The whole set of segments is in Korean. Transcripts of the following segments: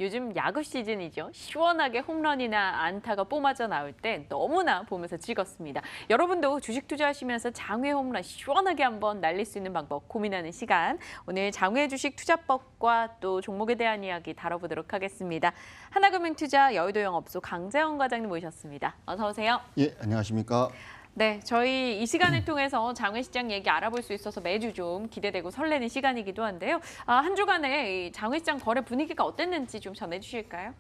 요즘 야구 시즌이죠. 시원하게 홈런이나 안타가 뿜어져 나올 때 너무나 보면서 즐겁습니다. 여러분도 주식 투자하시면서 장외 홈런 시원하게 한번 날릴 수 있는 방법 고민하는 시간. 오늘 장외 주식 투자법과 또 종목에 대한 이야기 다뤄보도록 하겠습니다. 하나금융투자 여의도 영업소 강재원 과장님 모셨습니다. 어서 오세요. 예, 안녕하십니까. 네, 저희 이 시간을 통해서 장외시장 얘기 알아볼 수 있어서 매주 좀 기대되고 설레는 시간이기도 한데요. 한 주간의 이 장외시장 거래 분위기가 어땠는지 좀 전해주실까요?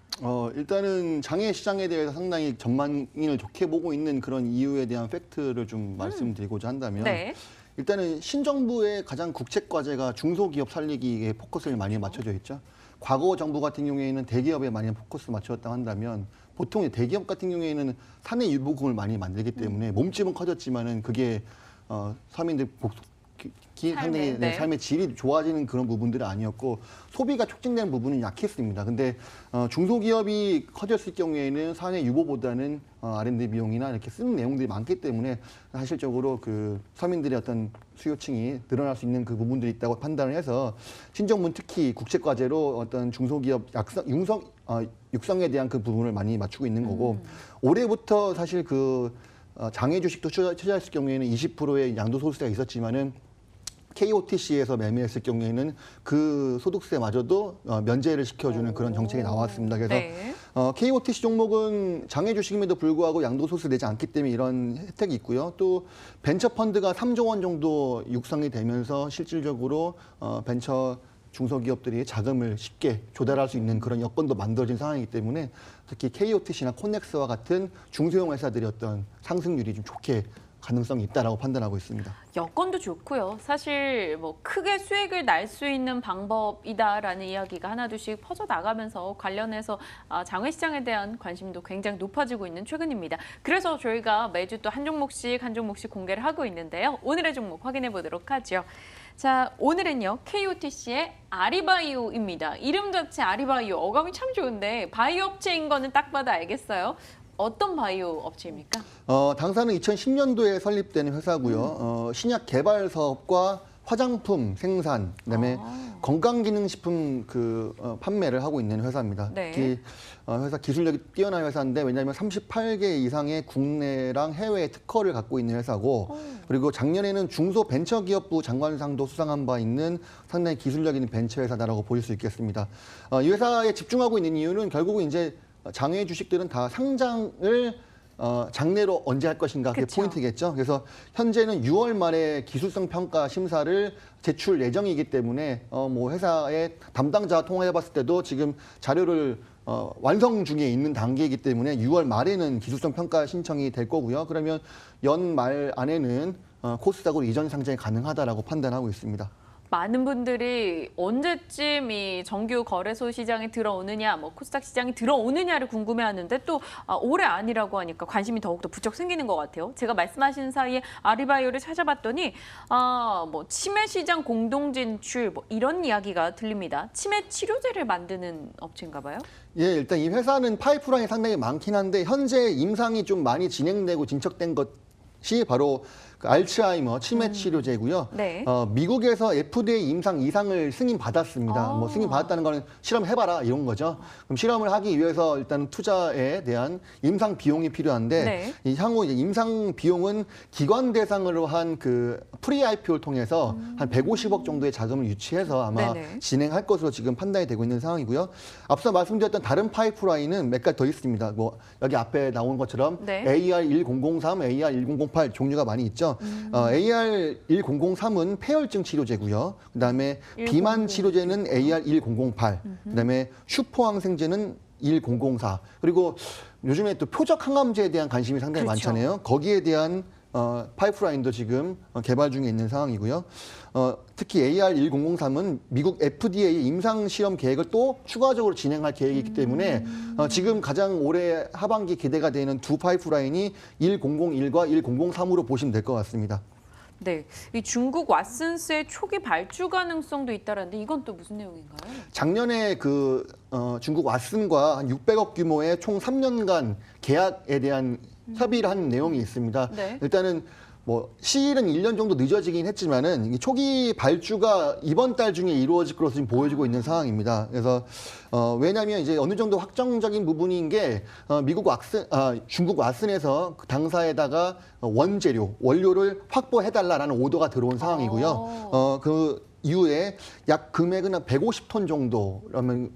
일단은 장외시장에 대해서 상당히 전망을 좋게 보고 있는 그런 이유에 대한 팩트를 좀 말씀드리고자 한다면 네. 일단은 신정부의 가장 국책 과제가 중소기업 살리기에 포커스를 많이 맞춰져 있죠. 과거 정부 같은 경우에는 대기업에 많이 포커스 맞췄다고 한다면 보통 대기업 같은 경우에는 사내 유보금을 많이 만들기 때문에 몸집은 커졌지만은 그게 서민들 상당히 네. 삶의 질이 좋아지는 그런 부분들은 아니었고 소비가 촉진되는 부분은 약했습니다. 근데 중소기업이 커졌을 경우에는 사내 유보보다는 R&D 비용이나 이렇게 쓰는 내용들이 많기 때문에 사실적으로 그 서민들의 어떤 수요층이 늘어날 수 있는 그 부분들이 있다고 판단을 해서 신정부는 특히 국책과제로 어떤 중소기업 육성에 대한 그 부분을 많이 맞추고 있는 거고 올해부터 사실 그 장외 주식도 투자했을 경우에는 20%의 양도소득세가 있었지만은 KOTC에서 매매했을 경우에는 그 소득세마저도 면제를 시켜주는 그런 정책이 나왔습니다. 그래서 네. KOTC 종목은 장외 주식임에도 불구하고 양도소득세 내지 않기 때문에 이런 혜택이 있고요. 또 벤처펀드가 3조 원 정도 육성이 되면서 실질적으로 벤처 중소기업들이 자금을 쉽게 조달할 수 있는 그런 여건도 만들어진 상황이기 때문에 특히 KOTC나 코넥스와 같은 중소형 회사들이 어떤 상승률이 좀 좋게 가능성이 있다라고 판단하고 있습니다. 여건도 좋고요. 사실 뭐 크게 수익을 날 수 있는 방법이다라는 이야기가 하나둘씩 퍼져 나가면서 관련해서 장외시장에 대한 관심도 굉장히 높아지고 있는 최근입니다. 그래서 저희가 매주 또 한 종목씩 공개를 하고 있는데요. 오늘의 종목 확인해 보도록 하죠. 자, 오늘은요. KOTC의 아리바이오입니다. 이름 자체 아리바이오 어감이 참 좋은데 바이오 업체인 거는 딱 봐도 알겠어요. 어떤 바이오 업체입니까? 당사는 2010년도에 설립된 회사고요. 신약 개발 사업과 화장품 생산, 그다음에 건강기능식품 판매를 하고 있는 회사입니다. 네. 특히 회사 기술력이 뛰어난 회사인데 왜냐하면 38개 이상의 국내랑 해외 특허를 갖고 있는 회사고 그리고 작년에는 중소벤처기업부 장관상도 수상한 바 있는 상당히 기술력 있는 벤처 회사다라고 보실 수 있겠습니다. 이 회사에 집중하고 있는 이유는 결국은 이제 장외 주식들은 다 상장을 장내로 언제 할 것인가 그게 그쵸. 포인트겠죠. 그래서 현재는 6월 말에 기술성 평가 심사를 제출 예정이기 때문에 뭐 회사의 담당자 통화해봤을 때도 지금 자료를 완성 중에 있는 단계이기 때문에 6월 말에는 기술성 평가 신청이 될 거고요. 그러면 연말 안에는 코스닥으로 이전 상장이 가능하다라고 판단하고 있습니다. 많은 분들이 언제쯤 이 정규 거래소 시장에 들어오느냐, 뭐 코스닥 시장에 들어오느냐를 궁금해하는데 또 올해 아니라고 하니까 관심이 더욱더 부쩍 생기는 것 같아요. 제가 말씀하신 사이에 아리바이오를 찾아봤더니 뭐 치매 시장 공동 진출 뭐 이런 이야기가 들립니다. 치매 치료제를 만드는 업체인가 봐요. 예, 일단 이 회사는 파이프라인이 상당히 많긴 한데 현재 임상이 좀 많이 진행되고 진척된 것이 바로 그 알츠하이머 치매 치료제고요. 네. 미국에서 FDA 임상 2상을 승인받았습니다. 뭐 승인받았다는 거는 실험해봐라 이런 거죠. 그럼 실험을 하기 위해서 일단 투자에 대한 임상 비용이 필요한데 네. 이 향후 이제 임상 비용은 기관 대상으로 한 그 프리 IPO를 통해서 한 150억 정도의 자금을 유치해서 아마 네네. 진행할 것으로 지금 판단이 되고 있는 상황이고요. 앞서 말씀드렸던 다른 파이프라인은 몇 가지 더 있습니다. 뭐 여기 앞에 나온 것처럼 네. AR1003, AR1008 종류가 많이 있죠. AR1003은 폐혈증 치료제고요. 그다음에 비만 치료제는 AR1008, 그다음에 슈퍼항생제는 1004. 그리고 요즘에 또 표적 항암제에 대한 관심이 상당히 그렇죠. 많잖아요. 거기에 대한 파이프라인도 지금 개발 중에 있는 상황이고요. 특히 AR1003은 미국 FDA 임상 시험 계획을 또 추가적으로 진행할 계획이기 때문에 지금 가장 올해 하반기 기대가 되는 두 파이프라인이 1001과 1003으로 보시면 될 것 같습니다. 네, 이 중국 왓슨스의 초기 발주 가능성도 있다는데 이건 또 무슨 내용인가요? 작년에 중국 왓슨과 한 600억 규모의 총 3년간 계약에 대한 협의를 한 내용이 있습니다. 네. 일단은 뭐 시일은 1년 정도 늦어지긴 했지만은 이 초기 발주가 이번 달 중에 이루어질 것으로 지금 보여지고 있는 상황입니다. 그래서 왜냐하면 이제 어느 정도 확정적인 부분인 게 중국 왓슨에서 그 당사에다가 원료를 확보해달라라는 오더가 들어온 상황이고요. 그 이후에 약 금액은 한 150톤 정도라면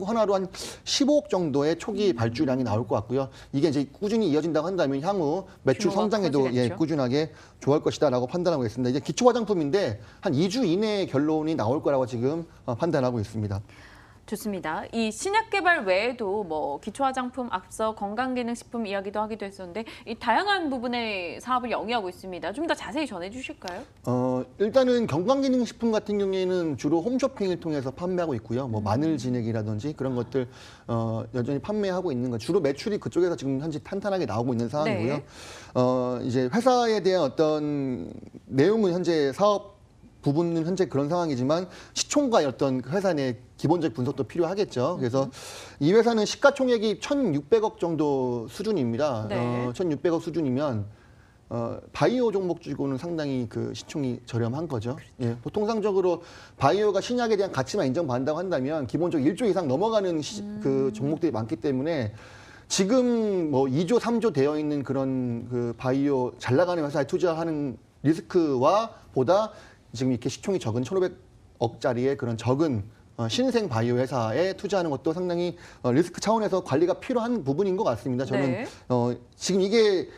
하나로 한 15억 정도의 초기 발주량이 나올 것 같고요. 이게 이제 꾸준히 이어진다고 한다면 향후 매출 성장에도 꾸준하게 좋아할 것이다라고 판단하고 있습니다. 이제 기초 화장품인데 한 2주 이내에 결론이 나올 거라고 지금 판단하고 있습니다. 좋습니다. 이 신약 개발 외에도 뭐 기초 화장품, 앞서 건강기능식품 이야기도 하기도 했었는데 이 다양한 부분의 사업을 영위하고 있습니다. 좀 더 자세히 전해주실까요? 일단은 건강기능식품 같은 경우에는 주로 홈쇼핑을 통해서 판매하고 있고요. 뭐 마늘 진액이라든지 그런 것들 여전히 판매하고 있는 거. 주로 매출이 그쪽에서 지금 현재 탄탄하게 나오고 있는 상황이고요. 네. 이제 회사에 대한 어떤 내용은 현재 사업 부분은 현재 그런 상황이지만 시총과 어떤 회사 내 기본적 분석도 필요하겠죠. 그래서 이 회사는 시가총액이 1,600억 정도 수준입니다. 네. 1,600억 수준이면 바이오 종목 주고는 상당히 그 시총이 저렴한 거죠. 예, 보통상적으로 바이오가 신약에 대한 가치만 인정받는다고 한다면 기본적으로 1조 이상 넘어가는 그 종목들이 많기 때문에 지금 뭐 2조, 3조 되어 있는 그런 그 바이오 잘 나가는 회사에 투자하는 리스크와 보다 지금 이렇게 시총이 적은 1,500억짜리의 그런 적은 신생 바이오 회사에 투자하는 것도 상당히 리스크 차원에서 관리가 필요한 부분인 것 같습니다. 저는 네. 지금 이게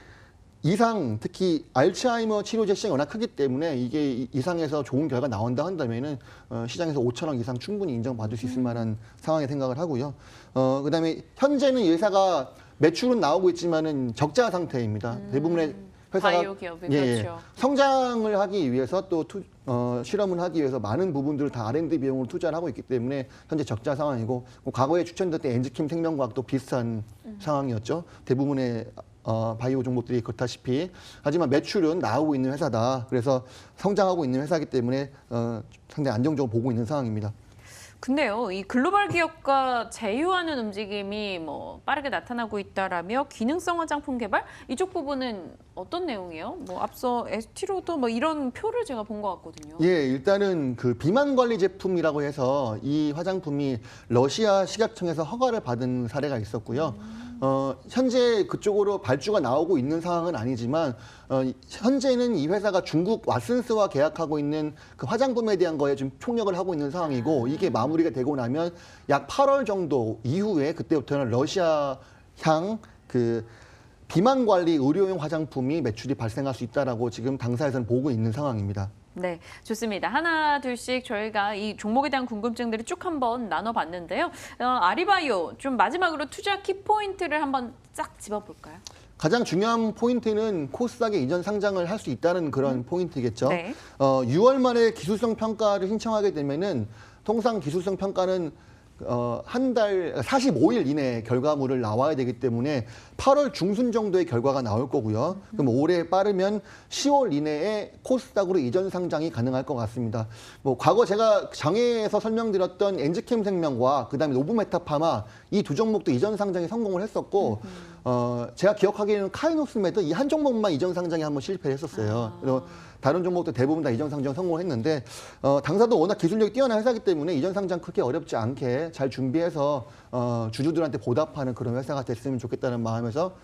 특히 알츠하이머 치료제 시장이 워낙 크기 때문에 이게 이상에서 좋은 결과 나온다 한다면은 시장에서 5천억 이상 충분히 인정받을 수 있을 만한 상황에 생각을 하고요. 그다음에 현재는 이 회사가 매출은 나오고 있지만은 적자 상태입니다. 대부분의 회사가 바이오 기업이 그렇죠. 성장을 하기 위해서 또 실험을 하기 위해서 많은 부분들을 다 R&D 비용으로 투자를 하고 있기 때문에 현재 적자 상황이고 과거에 추천됐던 엔즈킴 생명과학도 비슷한 상황이었죠. 대부분의 바이오 종목들이 그렇다시피 하지만 매출은 나오고 있는 회사다. 그래서 성장하고 있는 회사이기 때문에 상당히 안정적으로 보고 있는 상황입니다. 근데요, 이 글로벌 기업과 제휴하는 움직임이 뭐 빠르게 나타나고 있다라며 기능성 화장품 개발 이쪽 부분은 어떤 내용이에요? 뭐 앞서 에스티로도 뭐 이런 표를 제가 본 것 같거든요. 예, 일단은 그 비만 관리 제품이라고 해서 이 화장품이 러시아 식약청에서 허가를 받은 사례가 있었고요. 현재 그쪽으로 발주가 나오고 있는 상황은 아니지만 현재는 이 회사가 중국 왓슨스와 계약하고 있는 그 화장품에 대한 거에 좀 총력을 하고 있는 상황이고 이게 마무리가 되고 나면 약 8월 정도 이후에 그때부터는 러시아향 그 비만 관리 의료용 화장품이 매출이 발생할 수 있다라고 지금 당사에서는 보고 있는 상황입니다. 네, 좋습니다. 하나 둘씩 저희가 이 종목에 대한 궁금증들을 쭉 한번 나눠봤는데요. 아리바이오 좀 마지막으로 투자 키포인트를 한번 쫙 집어볼까요? 가장 중요한 포인트는 코스닥에 이전 상장을 할 수 있다는 그런 포인트겠죠. 네. 6월 말에 기술성 평가를 신청하게 되면은 통상 기술성 평가는 한 달 45일 이내에 결과물을 나와야 되기 때문에 8월 중순 정도의 결과가 나올 거고요. 그럼 올해 빠르면 10월 이내에 코스닥으로 이전 상장이 가능할 것 같습니다. 뭐 과거 제가 장애에서 설명드렸던 엔즈캠 생명과 그다음에 노브메타파마 이 두 종목도 이전 상장에 성공을 했었고 제가 기억하기에는 카이노스메도 이 한 종목만 이전 상장에 한번 실패했었어요. 그래서 다른 종목도 대부분 다 이전 상장 성공을 했는데 당사도 워낙 기술력이 뛰어난 회사이기 때문에 이전 상장 크게 어렵지 않게 잘 준비해서 주주들한테 보답하는 그런 회사가 됐으면 좋겠다는 마음에서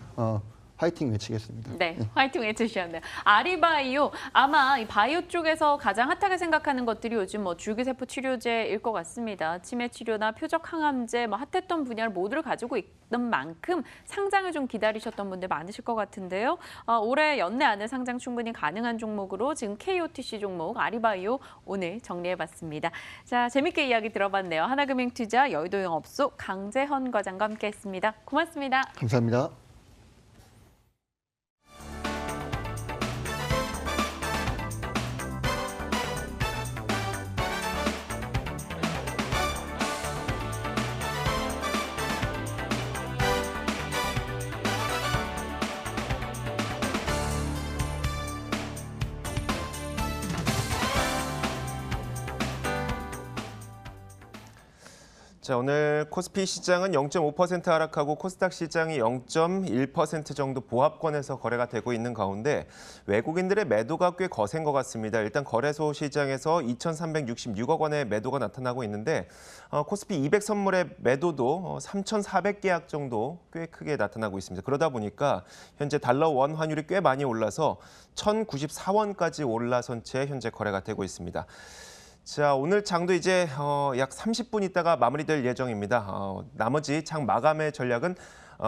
화이팅 외치겠습니다. 네, 화이팅 외치셨네요. 아리바이오 아마 이 바이오 쪽에서 가장 핫하게 생각하는 것들이 요즘 뭐 줄기세포 치료제일 것 같습니다. 치매 치료나 표적 항암제 뭐 핫했던 분야를 모두를 가지고 있던 만큼 상장을 좀 기다리셨던 분들 많으실 것 같은데요. 올해 연내 안에 상장 충분히 가능한 종목으로 지금 KOTC 종목 아리바이오 오늘 정리해봤습니다. 자, 재밌게 이야기 들어봤네요. 하나금융투자 여의도영업소 강재헌 과장과 함께했습니다. 고맙습니다. 감사합니다. 자, 오늘 코스피 시장은 0.5% 하락하고 코스닥 시장이 0.1% 정도 보합권에서 거래가 되고 있는 가운데 외국인들의 매도가 꽤 거센 것 같습니다. 일단 거래소 시장에서 2,366억 원의 매도가 나타나고 있는데 코스피 200 선물의 매도도 3,400계약 정도 꽤 크게 나타나고 있습니다. 그러다 보니까 현재 달러 원 환율이 꽤 많이 올라서 1,094원까지 올라선 채 현재 거래가 되고 있습니다. 자, 오늘 장도 이제 약 30분 있다가 마무리될 예정입니다. 나머지 장 마감의 전략은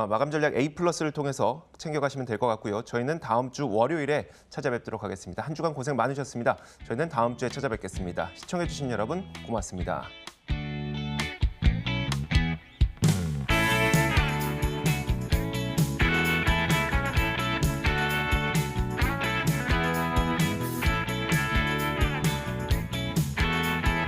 마감 전략 A+를 통해서 챙겨가시면 될 것 같고요. 저희는 다음 주 월요일에 찾아뵙도록 하겠습니다. 한 주간 고생 많으셨습니다. 저희는 다음 주에 찾아뵙겠습니다. 시청해주신 여러분 고맙습니다.